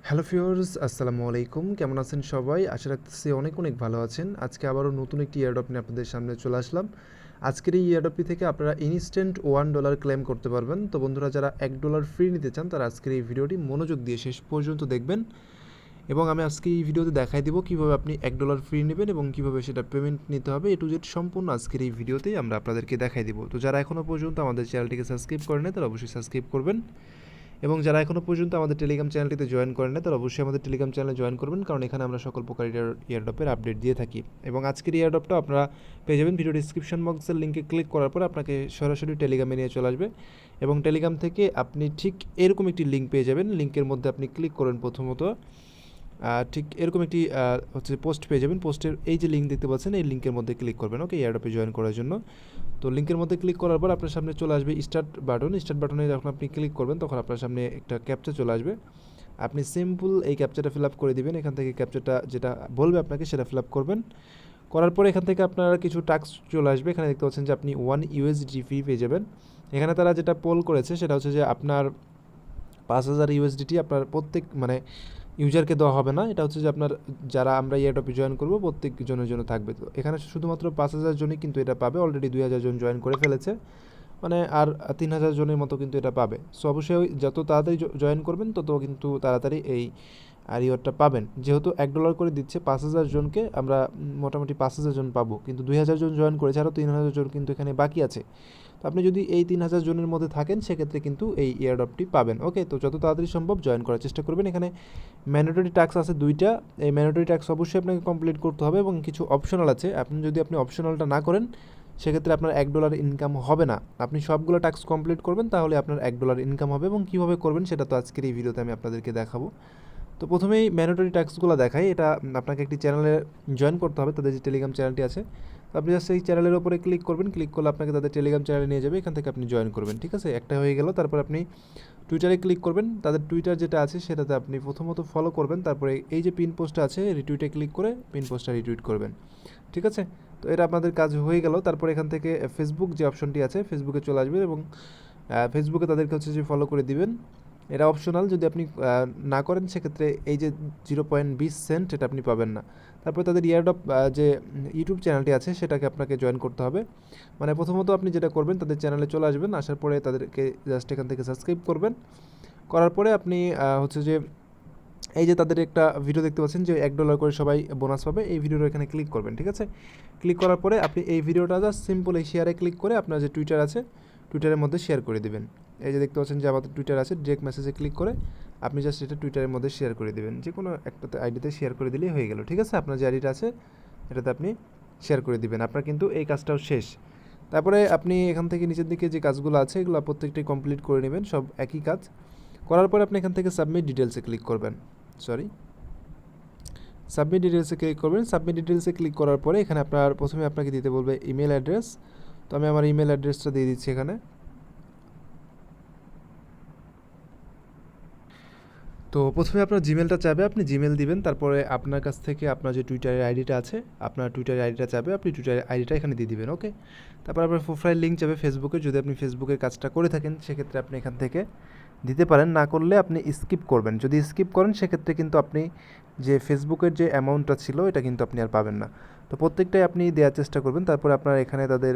Hello viewers, আসসালামু আলাইকুম। কেমন আছেন সবাই? আশা রাখতেছি অনেক অনেক ভালো আছেন। আজকে আবারও নতুন একটি এয়ারড্রপ নিয়ে আপনাদের সামনে চলে আসলাম। আজকের এই এয়ারড্রপটি থেকে আপনারা ইনস্ট্যান্ট $1 ক্লেম করতে পারবেন। তো বন্ধুরা, যারা $1 ফ্রি নিতে চান তারা আজকের এই ভিডিওটি মনোযোগ দিয়ে শেষ পর্যন্ত দেখবেন, এবং আমি আজকে এই ভিডিওতে দেখাই দিব কীভাবে আপনি $1 ফ্রি নেবেন এবং কীভাবে সেটা পেমেন্ট নিতে হবে। এ টু জেড সম্পূর্ণ আজকের এই ভিডিওতেই আমরা আপনাদেরকে দেখাই দিব। তো যারা এখনও পর্যন্ত আমাদের চ্যানেলটিকে সাবস্ক্রাইব করেন তারা অবশ্যই সাবস্ক্রাইব করবেন, এবং যারা এখনও পর্যন্ত আমাদের টেলিগ্রাম চ্যানেলটিতে জয়েন করেন না তারা অবশ্যই আমাদের টেলিগ্রাম চ্যানেলে জয়েন করবেন, কারণ এখানে আমরা সকল প্রকার এয়ারড্রপের আপডেট দিয়ে থাকি। এবং আজকের এয়ারড্রপটা আপনারা পেয়ে যাবেন ভিডিও ডিসক্রিপশন বক্সের লিঙ্কে ক্লিক করার পর আপনাকে সরাসরি টেলিগ্রামে নিয়ে চলে আসবে, এবং টেলিগ্রাম থেকে আপনি ঠিক এরকম একটি লিঙ্ক পেয়ে যাবেন। লিঙ্কের মধ্যে আপনি ক্লিক করেন প্রথমত, ঠিক এরকম একটি পোস্ট পেয়ে যাবেন। পোস্টের এই যে লিঙ্ক দেখতে পাচ্ছেন, এই লিঙ্কের মধ্যে ক্লিক করবেন ওকে, এয়ারড্রপে জয়েন করার জন্য। তো লিঙ্কের মধ্যে ক্লিক করার পর আপনার সামনে চলে আসবে স্টার্ট বাটনে যখন আপনি ক্লিক করবেন তখন আপনার সামনে একটা ক্যাপচা চলে আসবে। আপনি সিম্পল এই ক্যাপচাটা ফিল আপ করে দিবেন। এখান থেকে ক্যাপচাটা যেটা বলবে আপনাকে সেটা ফিল আপ করবেন। করার পরে এখান থেকে আপনার কিছু টাস্ক চলে আসবে। এখানে দেখতে পাচ্ছেন যে আপনি 1 USDT ফি পেয়ে যাবেন। এখানে তারা যেটা পোল করেছে সেটা হচ্ছে যে আপনার 5000 USDT আপনার প্রত্যেক ইউজারকে দেওয়া হবে না। এটা হচ্ছে যে আপনার যারা আমরা এয়ারড্রপে জয়েন করবো প্রত্যেক জনের জন্য থাকবে। তো এখানে শুধুমাত্র 5000 জনই কিন্তু এটা পাবে। অলরেডি 2000 জন জয়েন করে ফেলেছে, আর 3000 জনের মতো কিন্তু এটা পাবে। সো অবশ্যই যত তাড়াতাড়ি জয়েন করবেন তত কিন্তু তাড়াতাড়ি এই রিওয়ার্ডটা পাবেন। যেহেতু $1 করে দিচ্ছে 5000 জনকে, আমরা মোটামুটি 5000 জন পাবো, কিন্তু 2000 জন জয়েন করেছে, আরও 3000 জন কিন্তু এখানে বাকি আছে। তো আপনি যদি এই 3000 জনের মধ্যে থাকেন সেক্ষেত্রে কিন্তু এই এয়ারড্রপটি পাবেন ওকে। তো যত তাড়াতাড়ি সম্ভব জয়েন করার চেষ্টা করবেন। এখানে ম্যান্ডেটরি টাস্ক আছে 2টা। এই ম্যান্ডেটরি টাস্ক অবশ্যই আপনাকে কমপ্লিট করতে হবে, এবং কিছু অপশনাল আছে। যদি আপনি অপশনালটা না করেন সেক্ষেত্রে আপনার $1 ইনকাম হবে না। আপনি সবগুলো টাস্ক কমপ্লিট করবেন, তাহলে আপনার $1 ইনকাম হবে। এবং কীভাবে করবেন সেটা তো আজকের এই ভিডিওতে আমি আপনাদেরকে দেখাবো। তো প্রথমেই ম্যান্ডেটরি টাস্কগুলো দেখাই। এটা আপনাকে একটি চ্যানেলে জয়েন করতে হবে, তাদের যে টেলিগ্রাম চ্যানেলটি আছে। তো আপনি জাস্ট এই চ্যানেলের ওপরে ক্লিক করবেন। ক্লিক করলে আপনাকে তাদের টেলিগ্রাম চ্যানেলে নিয়ে যাবে, এখান থেকে আপনি জয়েন করবেন। ঠিক আছে, একটা হয়ে গেল। তারপর আপনি টুইটারে ক্লিক করবেন। তাদের টুইটার যেটা আছে সেটাতে আপনি প্রথমত ফলো করবেন। তারপরে এই যে পিন পোস্টটা আছে রিটুইটে ক্লিক করে পিন পোস্টটা রিটুইট করবেন। ঠিক আছে, তো এটা আপনাদের কাজ হয়ে গেল। তারপর এখান থেকে ফেসবুক যে অপশনটি আছে ফেসবুকে চলে আসবে, এবং ফেসবুকে তাদেরকে হচ্ছে যে ফলো করে দিবেন। এটা অপশনাল, যদি আপনি না করেন সেক্ষেত্রে এই যে 0.20 সেন্ট এটা আপনি পাবেন না। তারপরে তাদের এয়ারড্রপ যে ইউটিউব চ্যানেলটি আছে সেটাকে আপনাকে জয়েন করতে হবে। প্রথমত আপনি যেটা করবেন, তাদের চ্যানেলে চলে আসবেন। আসার পরে তাদেরকে জাস্ট এখান থেকে সাবস্ক্রাইব করবেন। করার পরে আপনি হচ্ছে যে এই যে তাদের একটা ভিডিও দেখতে পাচ্ছেন যে $1 করে সবাই বোনাস পাবে, এই ভিডিওটা এখানে ক্লিক করবেন। ঠিক আছে, ক্লিক করার পরে আপনি এই ভিডিওটা জাস্ট সিম্পল এই শেয়ারে ক্লিক করে আপনার যে টুইটার আছে টুইটারের মধ্যে শেয়ার করে দেবেন। এই যে দেখতে পাচ্ছেন যে আমাদের টুইটার আছে, ডিরেক্ট মেসেজে ক্লিক করে আপনি জাস্ট এটা টুইটারের মধ্যে শেয়ার করে দেবেন। যে কোনো একটা আইডিতে শেয়ার করে দিলেই হয়ে গেল। ঠিক আছে, আপনার যে আইডিটা আছে এটাতে আপনি শেয়ার করে দিবেন। আপনার কিন্তু এই কাজটাও শেষ। তারপরে আপনি এখান থেকে নিচের দিকে যে কাজগুলো আছে এগুলো প্রত্যেকটাই কমপ্লিট করে নেবেন, সব একই কাজ। করার পরে আপনি এখান থেকে সাবমিট ডিটেলসে ক্লিক করবেন। সাবমিট ডিটেলসে ক্লিক করবেন। সাবমিট ডিটেলসে ক্লিক করার পরে এখানে প্রথমে আপনাকে দিতে বলবে ইমেল অ্যাড্রেস। তো আমি আমার ইমেল অ্যাড্রেসটা দিয়ে দিচ্ছি এখানে। তো প্রথমে আপনার জিমেলটা চাবে, আপনি জিমেল দিবেন। তারপরে আপনার কাছ থেকে আপনার যে টুইটারের আইডিটা আছে, আপনার টুইটারের আইডিটা চাবে, আপনি টুইটারের আইডিটা এখানে দিয়ে দিবেন ওকে। তারপর আপনার প্রোফাইল লিঙ্ক চাবে ফেসবুকে। যদি আপনি ফেসবুকের কাজটা করে থাকেন সেক্ষেত্রে আপনি এখান থেকে দিতে পারেন, না করলে আপনি স্কিপ করবেন। যদি স্কিপ করেন সেক্ষেত্রে কিন্তু আপনি যে ফেসবুকের যে অ্যামাউন্টটা ছিল এটা কিন্তু আপনি আর পাবেন না। তো প্রত্যেকটাই আপনি দেওয়ার চেষ্টা করবেন। তারপরে আপনার এখানে তাদের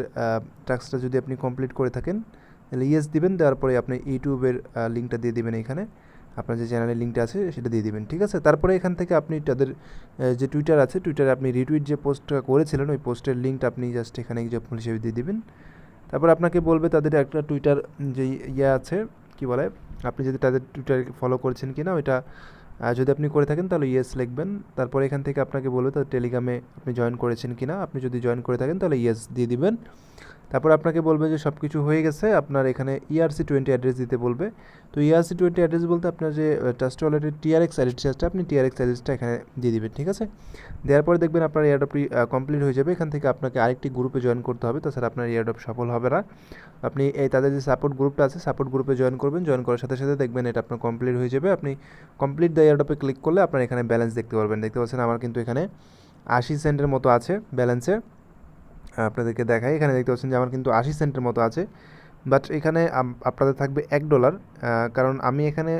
টাস্কটা যদি আপনি কমপ্লিট করে থাকেন তাহলে ইয়েস দিবেন। দেওয়ার পরে আপনি ইউটিউবের লিঙ্কটা দিয়ে দিবেন, এখানে আপনার যে চ্যানেলের লিঙ্কটা আছে সেটা দিয়ে দিবেন। ঠিক আছে, তারপরে এখান থেকে আপনি তাদের যে টুইটার আছে টুইটারে আপনি রিটুইট যে পোস্টটা করেছিলেন ওই পোস্টের লিঙ্কটা আপনি জাস্ট এখানে এক্সাম্পল হিসেবে দিয়ে দিবেন। তারপর আপনাকে বলবে তাদের একটা টুইটার যে আছে কি বলে, আপনি যদি তাদের টুইটার ফলো করেছেন কি না ওইটা যদি আপনি করে থাকেন তাহলে ইয়েস লিখবেন। তারপরে এখান থেকে আপনাকে বলবে তাদের টেলিগ্রামে আপনি জয়েন করেছেন কি না, আপনি যদি জয়েন করে থাকেন তাহলে ইয়েস দিয়ে দিবেন। তারপর আপনাকে বলবে যে সব কিছু হয়ে গেছে, আপনার এখানে ERC20 অ্যাড্রেস দিতে বলবে। তো ERC20 অ্যাড্রেস বলতে আপনার যে ট্রাস্ট ওয়ালেটের TRX অ্যাড্রেসটা আপনি TRX অ্যাড্রেসটা এখানে দিয়ে দিবেন। ঠিক আছে, দেওয়ার পরে দেখবেন আপনার এয়ারড্রপটি কমপ্লিট হয়ে যাবে। এখান থেকে আপনাকে আরেকটি গ্রুপে জয়েন করতে হবে, তাছাড়া আপনার এয়ারড্রপ সফল হবে না। আপনি তাদের যে সাপোর্ট গ্রুপটা আছে সাপোর্ট গ্রুপে জয়েন করবেন। জয়েন করার সাথে সাথে দেখবেন এটা আপনার কমপ্লিট হয়ে যাবে। আপনি কমপ্লিট দ্য এয়ারড্রপে ক্লিক করলে আপনার এখানে ব্যালেন্স দেখতে পারবেন। দেখতে পাচ্ছেন আমার কিন্তু এখানে 80 সেন্টের মতো আছে ব্যালেন্সে। আপনাদেরকে দেখাই, এখানে দেখতে পাচ্ছেন যে আমার কিন্তু 80 সেন্টের মতো আছে বাট এখানে আপনাদের থাকবে $1, কারণ আমি এখানে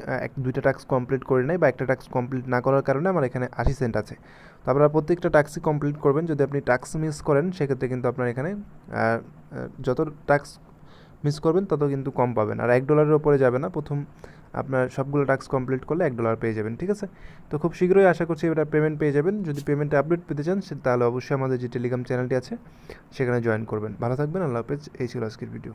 2টা টাস্ক কমপ্লিট করি নাই বা একটা টাস্ক কমপ্লিট না করার কারণে আমার এখানে 80 সেন্ট আছে। তো আপনারা প্রত্যেকটা টাস্কই কমপ্লিট করবেন। যদি আপনি টাস্ক মিস করেন সেক্ষেত্রে কিন্তু আপনার এখানে যত টাস্ক মিস করবেন তত কিন্তু কম পাবেন, আর $1 ওপরে যাবে না। প্রথম আপনার সবগুলো টাস্ক কমপ্লিট করলে $1 পেয়ে যাবেন, ঠিক আছে? তো খুব শীঘ্রই আশা করছি এটা পেমেন্ট পেয়ে যাবেন। যদি পেমেন্টে আপডেট পেতে চান তাহলে অবশ্যই আমাদের যে টেলিগ্রাম চ্যানেলটি আছে সেখানে জয়েন করবেন। ভালো থাকবেন, আল্লাহ হাফেজ। এই ছিল আজকের ভিডিও।